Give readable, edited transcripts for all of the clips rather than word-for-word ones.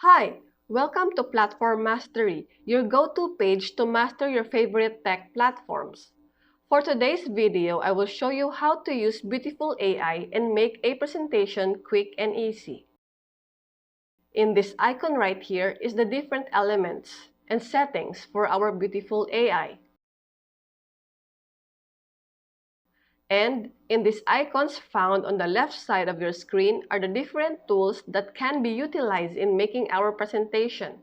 Hi, welcome to Platform Mastery, your go-to page to master your favorite tech platforms. For today's video, I will show you how to use beautiful AI and make a presentation quick and easy. In this icon right here is the different elements and settings for our beautiful AI. And in these icons found on the left side of your screen are the different tools that can be utilized in making our presentation.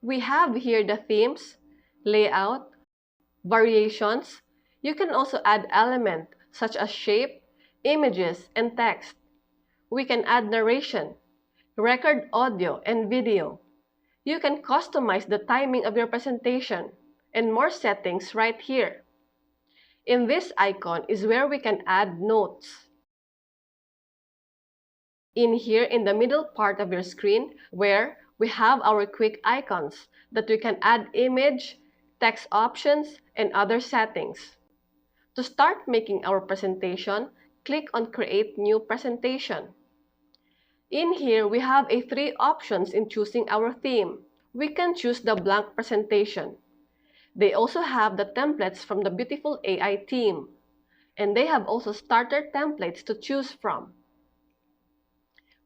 We have here the themes, layout, variations. You can also add elements such as shape, images, and text. We can add narration, record audio, and video. You can customize the timing of your presentation, and more settings right here. In this icon is where we can add notes. In here in the middle part of your screen where we have our quick icons that we can add image, text options, and other settings. To start making our presentation, click on Create New Presentation. In here, we have three options in choosing our theme. We can choose the blank presentation. They also have the templates from the beautiful AI team. And they have also starter templates to choose from.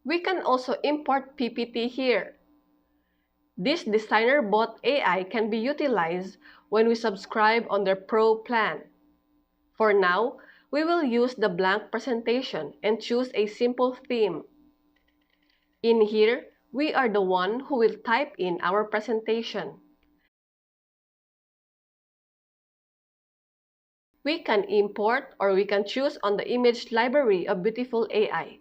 We can also import PPT here. This designer bot AI can be utilized when we subscribe on their Pro plan. For now, we will use the blank presentation and choose a simple theme. In here, we are the one who will type in our presentation. We can import or we can choose on the image library of beautiful AI.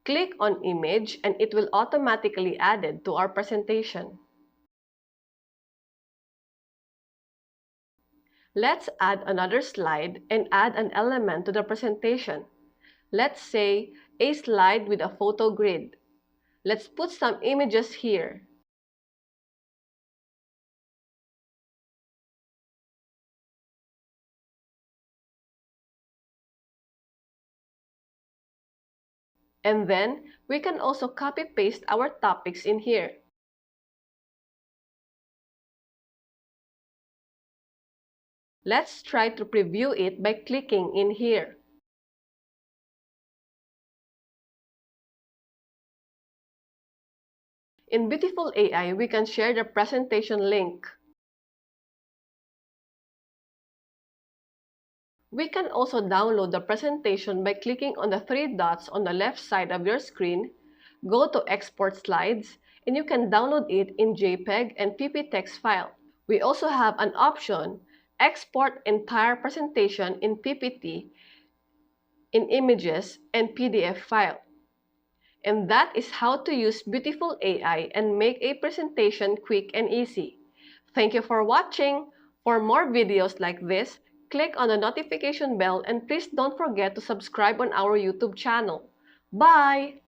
Click on Image and it will automatically add it to our presentation. Let's add another slide and add an element to the presentation. Let's say a slide with a photo grid. Let's put some images here. And then, we can also copy-paste our topics in here. Let's try to preview it by clicking in here. In Beautiful AI, we can share the presentation link. We can also download the presentation by clicking on the three dots on the left side of your screen, go to Export Slides, and you can download it in JPEG and PPText file. We also have an option, Export Entire Presentation in PPT, in Images, and PDF file. And that is how to use Beautiful AI and make a presentation quick and easy. Thank you for watching. For more videos like this, click on the notification bell and please don't forget to subscribe on our YouTube channel. Bye!